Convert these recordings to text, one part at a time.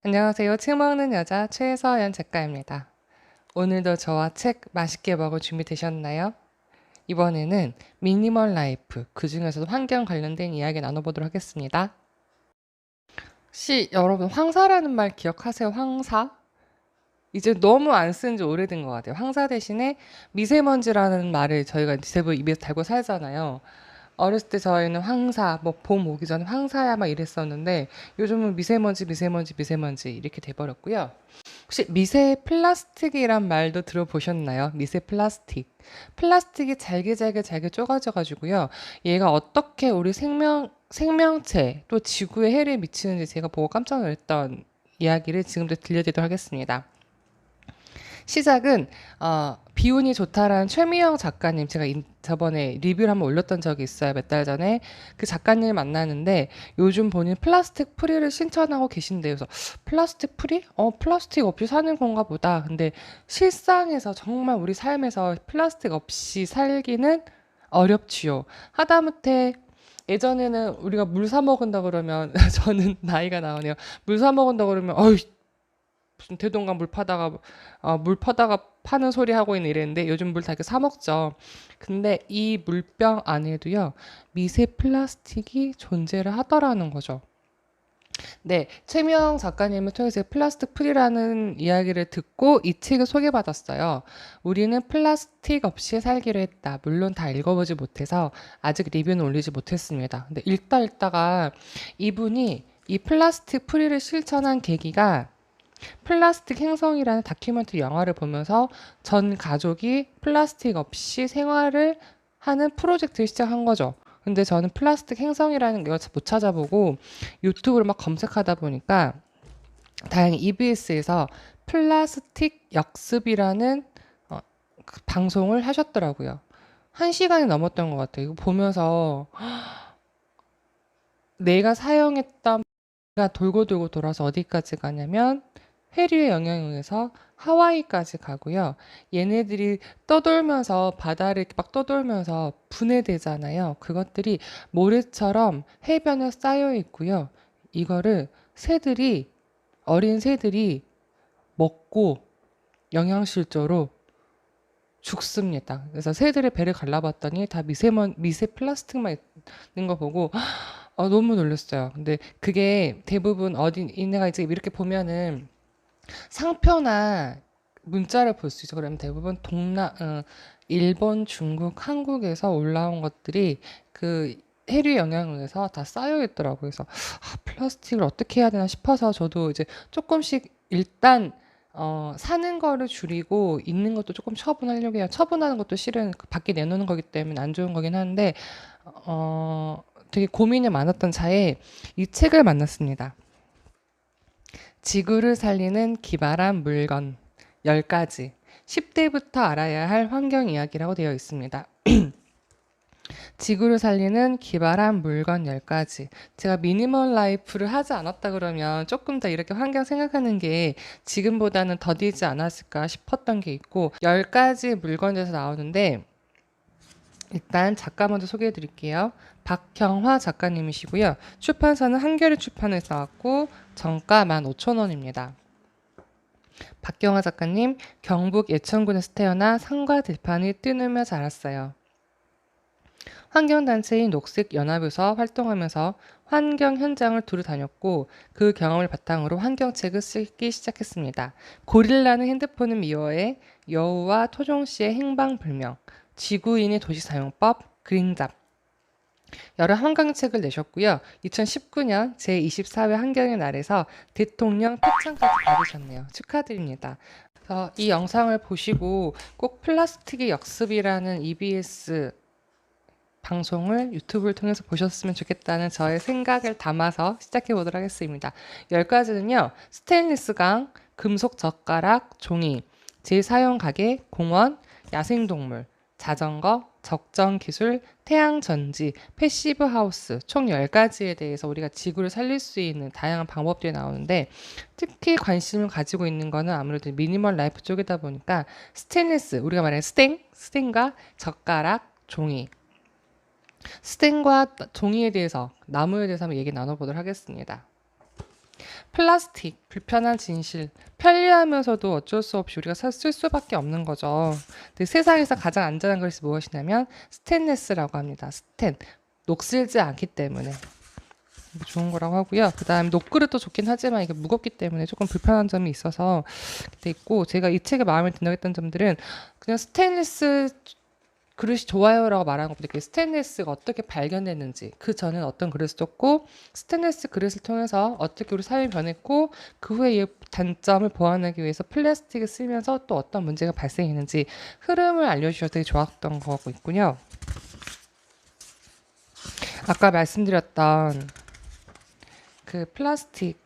안녕하세요. 책 먹는 여자 최서연 작가입니다. 오늘도 저와 책 맛있게 먹을 준비 되셨나요? 이번에는 미니멀 라이프, 그 중에서도 환경 관련된 이야기 나눠보도록 하겠습니다. 혹시 여러분 황사라는 말 기억하세요? 황사? 이제 너무 안 쓴 지 오래된 것 같아요. 황사 대신에 미세먼지라는 말을 저희가 대부분 입에 달고 살잖아요. 어렸을 때 저희는 황사, 뭐 봄 오기 전에 황사야 막 이랬었는데 요즘은 미세먼지 이렇게 돼버렸고요. 혹시 미세 플라스틱이란 말도 들어보셨나요? 미세 플라스틱. 플라스틱이 잘게 쪼가져 가지고요. 얘가 어떻게 우리 생명체 또 지구에 해를 미치는지 제가 보고 깜짝 놀랐던 이야기를 지금부터 들려드리도록 하겠습니다. 시작은 비운이 좋다라는 최미영 작가님, 제가 저번에 리뷰를 한번 올렸던 적이 있어요. 몇 달 전에. 그 작가님 만나는데 요즘 본인 플라스틱 프리를 실천하고 계신데요. 그래서 플라스틱 프리? 플라스틱 없이 사는 건가 보다. 근데 실상에서 정말 우리 삶에서 플라스틱 없이 살기는 어렵지요. 하다못해 예전에는 우리가 물 사 먹은다 그러면 저는 나이가 나오네요. 물 사 먹은다 그러면 어이 무슨 대동강 물 퍼다가 파는 소리 하고 있는 이랬는데 요즘 물 다 이렇게 사 먹죠. 근데 이 물병 안에도요 미세 플라스틱이 존재를 하더라는 거죠. 네, 최명 작가님을 통해서 플라스틱 프리라는 이야기를 듣고 이 책을 소개받았어요. 우리는 플라스틱 없이 살기로 했다. 물론 다 읽어보지 못해서 아직 리뷰는 올리지 못했습니다. 근데 읽다가 이분이 이 플라스틱 프리를 실천한 계기가 플라스틱 행성이라는 다큐멘터리 영화를 보면서 전 가족이 플라스틱 없이 생활을 하는 프로젝트를 시작한 거죠. 근데 저는 플라스틱 행성이라는 걸 못 찾아보고 유튜브를 막 검색하다 보니까 다행히 EBS에서 플라스틱 역습이라는 그 방송을 하셨더라고요. 1시간이 넘었던 것 같아요. 이거 보면서 내가 사용했던 가 돌고 돌아서 어디까지 가냐면 해류의 영향에 의해서 하와이까지 가고요. 얘네들이 떠돌면서 바다를 이렇게 막 떠돌면서 분해되잖아요. 그것들이 모래처럼 해변에 쌓여 있고요. 이거를 어린 새들이 먹고 영양실조로 죽습니다. 그래서 새들의 배를 갈라봤더니 다 미세 플라스틱만 있는 거 보고 너무 놀랐어요. 근데 그게 대부분 얘네가 이제 이렇게 보면은 상표나 문자를 볼 수 있죠. 그러면 대부분 일본, 중국, 한국에서 올라온 것들이 그 해류 영향을 의해서 다 쌓여 있더라고요. 그래서 플라스틱을 어떻게 해야 되나 싶어서 저도 이제 조금씩 일단 사는 거를 줄이고 있는 것도 조금 처분하려고 해요. 처분하는 것도 실은 그 밖에 내놓는 거기 때문에 안 좋은 거긴 한데 되게 고민이 많았던 차에 이 책을 만났습니다. 지구를 살리는 기발한 물건 10가지. 10대부터 알아야 할 환경 이야기라고 되어 있습니다. 지구를 살리는 기발한 물건 10가지. 제가 미니멀 라이프를 하지 않았다 그러면 조금 더 이렇게 환경 생각하는 게 지금보다는 더디지 않았을까 싶었던 게 있고 10가지 물건에서 나오는데 일단 작가 먼저 소개해 드릴게요. 박형화 작가님이시고요. 출판사는 한겨레 출판에서 왔고 정가 15,000원입니다. 박경화 작가님, 경북 예천군에서 태어나 산과 들판을 뛰놀며 자랐어요. 환경단체인 녹색연합에서 활동하면서 환경 현장을 두루 다녔고 그 경험을 바탕으로 환경책을 쓰기 시작했습니다. 고릴라는 핸드폰을 미워해 여우와 토종씨의 행방불명, 지구인의 도시사용법, 그린잡, 여러 환경책을 내셨고요. 2019년 제24회 환경의 날에서 대통령 표창까지 받으셨네요. 축하드립니다. 그래서 이 영상을 보시고 꼭 플라스틱의 역습이라는 EBS 방송을 유튜브를 통해서 보셨으면 좋겠다는 저의 생각을 담아서 시작해 보도록 하겠습니다. 10가지는요. 스테인리스 강, 금속 젓가락, 종이, 재사용 가게, 공원, 야생동물, 자전거, 적정 기술, 태양 전지, 패시브 하우스 총 10가지에 대해서 우리가 지구를 살릴 수 있는 다양한 방법들이 나오는데 특히 관심을 가지고 있는 거는 아무래도 미니멀 라이프 쪽이다 보니까 스테인리스, 우리가 말하는 스텐과 젓가락, 종이, 스텐과 종이에 대해서, 나무에 대해서 한번 얘기 나눠보도록 하겠습니다. 플라스틱, 불편한 진실, 편리하면서도 어쩔 수 없이 우리가 쓸 수밖에 없는 거죠. 근데 세상에서 가장 안전한 것이 무엇이냐면 스테인레스라고 합니다. 스텐, 녹슬지 않기 때문에 좋은 거라고 하고요. 그 다음에 녹그릇도 좋긴 하지만 이게 무겁기 때문에 조금 불편한 점이 있어서 돼 있고, 제가 이 책에 마음에 든다고 점들은 그냥 스테인리스 그릇이 좋아요라고 말하는 것보다 이렇게 스테인리스가 어떻게 발견됐는지, 그 전엔 어떤 그릇을 썼고 스테인리스 그릇을 통해서 어떻게 우리 사회가 변했고 그 후에 이 단점을 보완하기 위해서 플라스틱을 쓰면서 또 어떤 문제가 발생했는지 흐름을 알려주셔서 되게 좋았던 거고 있군요. 아까 말씀드렸던 그 플라스틱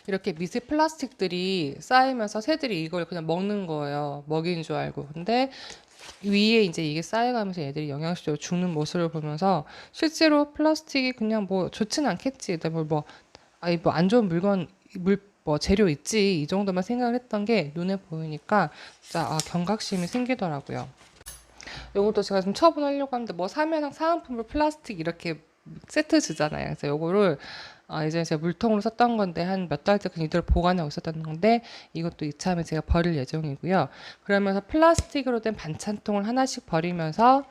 이렇게 미세 플라스틱들이 쌓이면서 새들이 이걸 그냥 먹는 거예요. 먹이인 줄 알고. 근데 위에 이제 이게 쌓여가면서 얘들이 영양실조로 죽는 모습을 보면서 실제로 플라스틱이 그냥 뭐 좋지는 않겠지. 뭐 아이 뭐 안 좋은 물건 뭐 재료 있지 이 정도만 생각을 했던 게 눈에 보이니까 진짜 경각심이 생기더라고요. 요것도 제가 좀 처분하려고 하는데 뭐 사면 사은품으로 플라스틱 이렇게 세트 주잖아요. 그래서 요거를 이제 제가 물통으로 썼던 건데 한 몇 달째 그냥 이대로 보관하고 있었던 건데 이것도 이참에 제가 버릴 예정이고요. 그러면서 플라스틱으로 된 반찬통을 하나씩 버리면서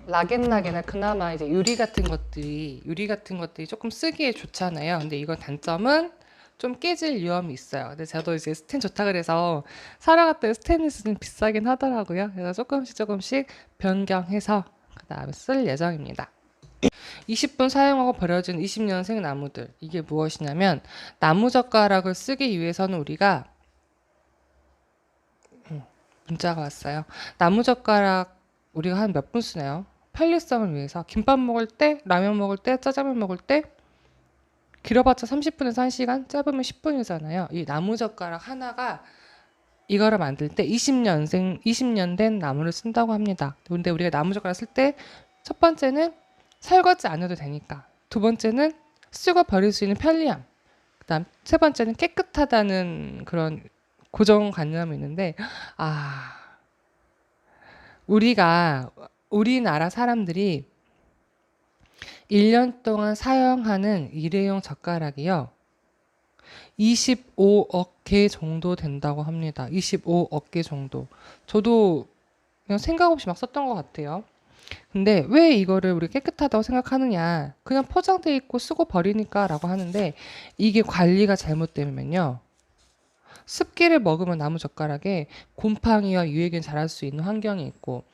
락앤락에는 그나마 이제 유리 같은 것들이 조금 쓰기에 좋잖아요. 근데 이건 단점은 좀 깨질 위험이 있어요. 근데 저도 이제 스텐 좋다 그래서 사러 갔더니 스테인리스는 비싸긴 하더라고요. 그래서 조금씩 변경해서 그 다음에 쓸 예정입니다. 20분 사용하고 버려진 20년생 나무들. 이게 무엇이냐면 나무젓가락을 쓰기 위해서는 우리가 문자가 왔어요. 나무젓가락 우리가 한 몇 분 쓰나요? 편리성을 위해서 김밥 먹을 때, 라면 먹을 때, 짜장면 먹을 때 길어봤자 30분에서 1시간, 짧으면 10분이잖아요. 이 나무젓가락 하나가 이거를 만들 때 20년 된 나무를 쓴다고 합니다. 근데 우리가 나무젓가락 쓸 때 첫 번째는 설거지 안 해도 되니까, 두 번째는 쓰고 버릴 수 있는 편리함, 그다음 세 번째는 깨끗하다는 그런 고정관념이 있는데, 우리나라 사람들이 1년 동안 사용하는 일회용 젓가락이요 25억 개 정도 된다고 합니다. 25억 개 정도. 저도 그냥 생각 없이 막 썼던 것 같아요. 근데 왜 이거를 우리 깨끗하다고 생각하느냐, 그냥 포장돼 있고 쓰고 버리니까 라고 하는데, 이게 관리가 잘못되면요 습기를 머금은 나무젓가락에 곰팡이와 유해균이 자랄 수 있는 환경이 있고,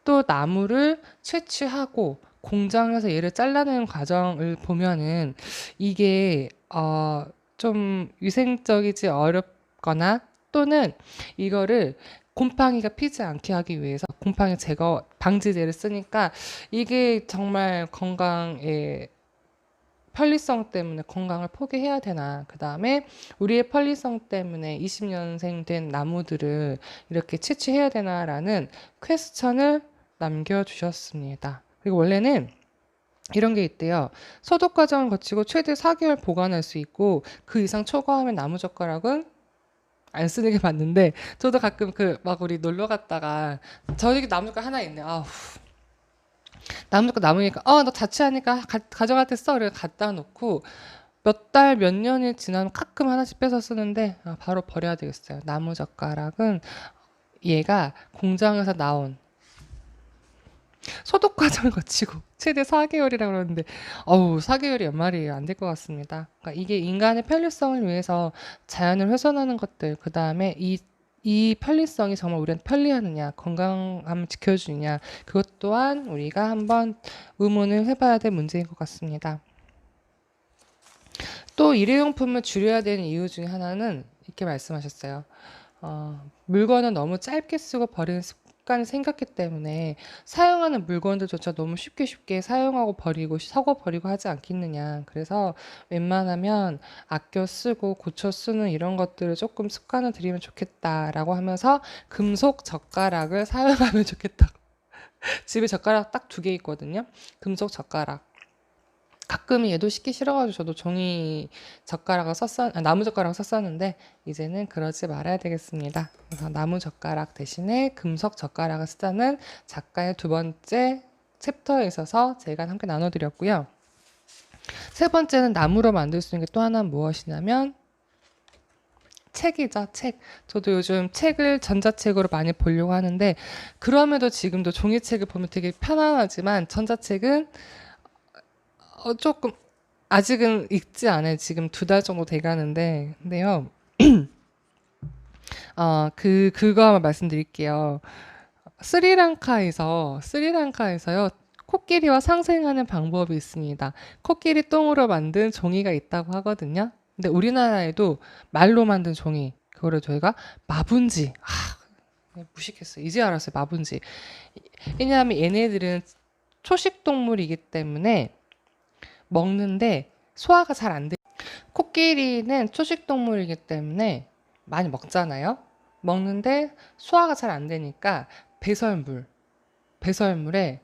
또 나무를 채취하고 공장에서 얘를 잘라내는 과정을 보면은 이게 좀 위생적이지 어렵거나, 또는 이거를 곰팡이가 피지 않게 하기 위해서 곰팡이 제거 방지제를 쓰니까 이게 정말 건강에 편리성 때문에 건강을 포기해야 되나, 그 다음에 우리의 편리성 때문에 20년생 된 나무들을 이렇게 채취해야 되나라는 퀘스천을 남겨주셨습니다. 그리고 원래는 이런 게 있대요. 소독 과정을 거치고 최대 4개월 보관할 수 있고 그 이상 초과하면 나무젓가락은 안 쓰는 게 맞는데, 저도 가끔 막 우리 놀러 갔다가 저기 나무젓가락 하나 있네. 나무젓가락 남으니까 너 자취하니까 가져갈 때 써. 그래 갖다 놓고 몇 달 몇 년이 지나면 가끔 하나씩 빼서 쓰는데 바로 버려야 되겠어요. 나무젓가락은 얘가 공장에서 나온 소독 과정을 거치고 최대 4개월이라고 그러는데 4개월이 연말이에요. 안 될 것 같습니다. 그러니까 이게 인간의 편리성을 위해서 자연을 훼손하는 것들, 그 다음에 이 편리성이 정말 우리한테 편리하느냐, 건강함을 지켜주느냐, 그것 또한 우리가 한번 의문을 해봐야 될 문제인 것 같습니다. 또 일회용품을 줄여야 되는 이유 중에 하나는 이렇게 말씀하셨어요. 물건은 너무 짧게 쓰고 버리는 습관이 생겼기 때문에 사용하는 물건들조차 너무 쉽게 사용하고 버리고 사고 버리고 하지 않겠느냐. 그래서 웬만하면 아껴 쓰고 고쳐 쓰는 이런 것들을 조금 습관을 들이면 좋겠다라고 하면서 금속 젓가락을 사용하면 좋겠다고. 집에 젓가락 딱 2개 있거든요. 금속 젓가락. 가끔 얘도 씻기 싫어가지고 저도 종이 젓가락을 나무 젓가락을 썼었는데 이제는 그러지 말아야 되겠습니다. 그래서 나무 젓가락 대신에 금속 젓가락을 쓰자는 작가의 2번째 챕터에 있어서 제가 함께 나눠드렸고요. 세 번째는 나무로 만들 수 있는 게 또 하나는 무엇이냐면 책이죠, 책. 저도 요즘 책을 전자책으로 많이 보려고 하는데 그럼에도 지금도 종이책을 보면 되게 편안하지만 전자책은 조금 아직은 읽지 않아요. 지금 2달 정도 돼가는데 근데요. 그거 한번 말씀드릴게요. 스리랑카에서요, 코끼리와 상생하는 방법이 있습니다. 코끼리 똥으로 만든 종이가 있다고 하거든요. 근데 우리나라에도 말로 만든 종이, 그거를 저희가 마분지, 무식했어요. 이제 알았어요, 마분지. 왜냐하면 얘네들은 초식 동물이기 때문에 먹는데 소화가 잘 안 돼. 코끼리는 초식 동물이기 때문에 많이 먹잖아요. 먹는데 소화가 잘 안 되니까 배설물에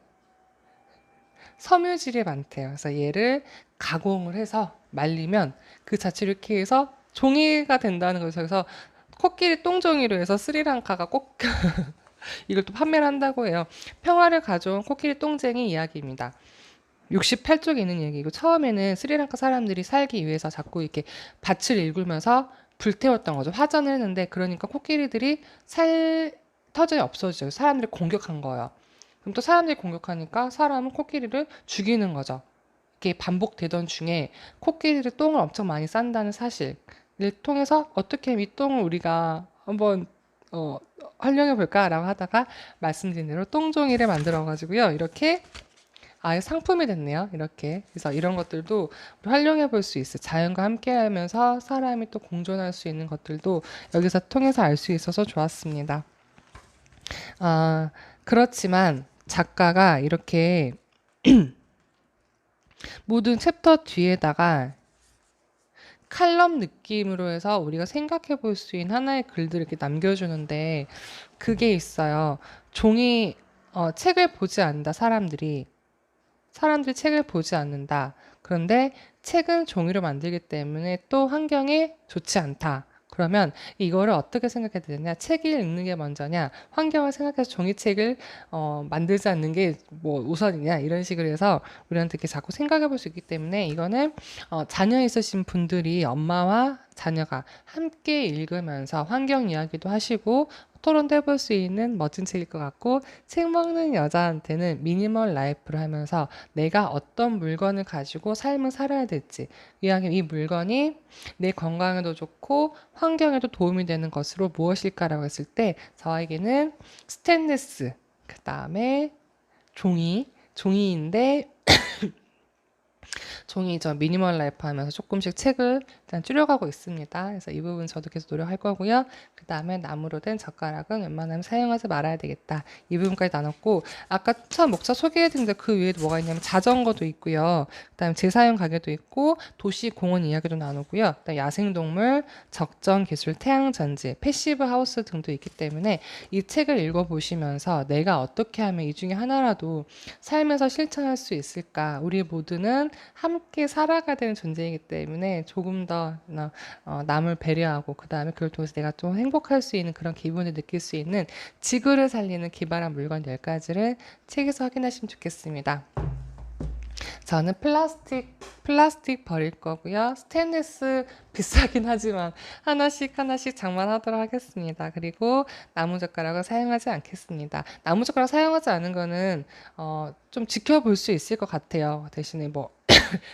섬유질이 많대요. 그래서 얘를 가공을 해서 말리면 그 자체로 이렇게 해서 종이가 된다는 거죠. 그래서 코끼리 똥종이로 해서 스리랑카가 꼭 이걸 또 판매를 한다고 해요. 평화를 가져온 코끼리 똥쟁이 이야기입니다. 68쪽에 있는 얘기고, 처음에는 스리랑카 사람들이 살기 위해서 자꾸 이렇게 밭을 일구면서 불태웠던 거죠. 화전을 했는데, 그러니까 코끼리들이 터전이 없어지죠. 사람들이 공격한 거예요. 그럼 또 사람들이 공격하니까 사람은 코끼리를 죽이는 거죠. 이게 반복되던 중에 코끼리를 똥을 엄청 많이 싼다는 사실을 통해서 어떻게 이 똥을 우리가 한번 활용해 볼까라고 하다가 말씀드린 대로 똥종이를 만들어 가지고요. 이렇게 아예 상품이 됐네요. 이렇게. 그래서 이런 것들도 우리 활용해 볼 수 있어요. 자연과 함께 하면서 사람이 또 공존할 수 있는 것들도 여기서 통해서 알 수 있어서 좋았습니다. 그렇지만 작가가 이렇게 모든 챕터 뒤에다가 칼럼 느낌으로 해서 우리가 생각해 볼 수 있는 하나의 글들을 이렇게 남겨주는데, 그게 있어요. 책을 보지 않는다, 사람들이 책을 보지 않는다. 그런데 책은 종이로 만들기 때문에 또 환경에 좋지 않다. 그러면 이거를 어떻게 생각해야 되느냐? 책을 읽는 게 먼저냐? 환경을 생각해서 종이책을 만들지 않는 게 뭐 우선이냐? 이런 식으로 해서 우리한테 이렇게 자꾸 생각해 볼 수 있기 때문에, 이거는 자녀 있으신 분들이 엄마와 자녀가 함께 읽으면서 환경 이야기도 하시고 토론도 해볼 수 있는 멋진 책일 것 같고, 책 먹는 여자한테는 미니멀 라이프를 하면서 내가 어떤 물건을 가지고 삶을 살아야 될지, 이 물건이 내 건강에도 좋고 환경에도 도움이 되는 것으로 무엇일까라고 했을 때, 저에게는 스테인리스, 그 다음에 종이인데 종이죠. 미니멀 라이프 하면서 조금씩 책을 일단 줄여가고 있습니다. 그래서 이 부분 저도 계속 노력할 거고요. 그 다음에 나무로 된 젓가락은 웬만하면 사용하지 말아야 되겠다. 이 부분까지 나눴고, 아까 처음 목차 소개해드린 그 위에도 뭐가 있냐면 자전거도 있고요. 그 다음에 재사용 가게도 있고, 도시 공원 이야기도 나누고요. 그다음에 야생동물, 적정 기술, 태양전지, 패시브 하우스 등도 있기 때문에 이 책을 읽어보시면서 내가 어떻게 하면 이 중에 하나라도 삶에서 실천할 수 있을까? 우리 모두는 함께 살아가야 되는 존재이기 때문에 조금 더 남을 배려하고, 그 다음에 그걸 통해서 내가 좀 행복할 수 있는 그런 기분을 느낄 수 있는 지구를 살리는 기발한 물건 10가지를 책에서 확인하시면 좋겠습니다. 저는 플라스틱 버릴 거고요. 스테인리스 비싸긴 하지만 하나씩 장만하도록 하겠습니다. 그리고 나무젓가락을 사용하지 않겠습니다. 나무젓가락 사용하지 않은 거는 좀 지켜볼 수 있을 것 같아요. 대신에 뭐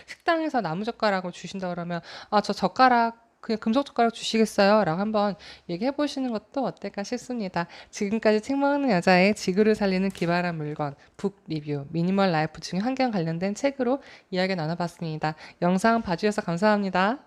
식당에서 나무젓가락을 주신다 그러면 저 젓가락 그냥 금속젓가락 주시겠어요? 라고 한번 얘기해 보시는 것도 어떨까 싶습니다. 지금까지 책 먹는 여자의 지구를 살리는 기발한 물건 북 리뷰 미니멀 라이프 중에 환경 관련된 책으로 이야기 나눠봤습니다. 영상 봐주셔서 감사합니다.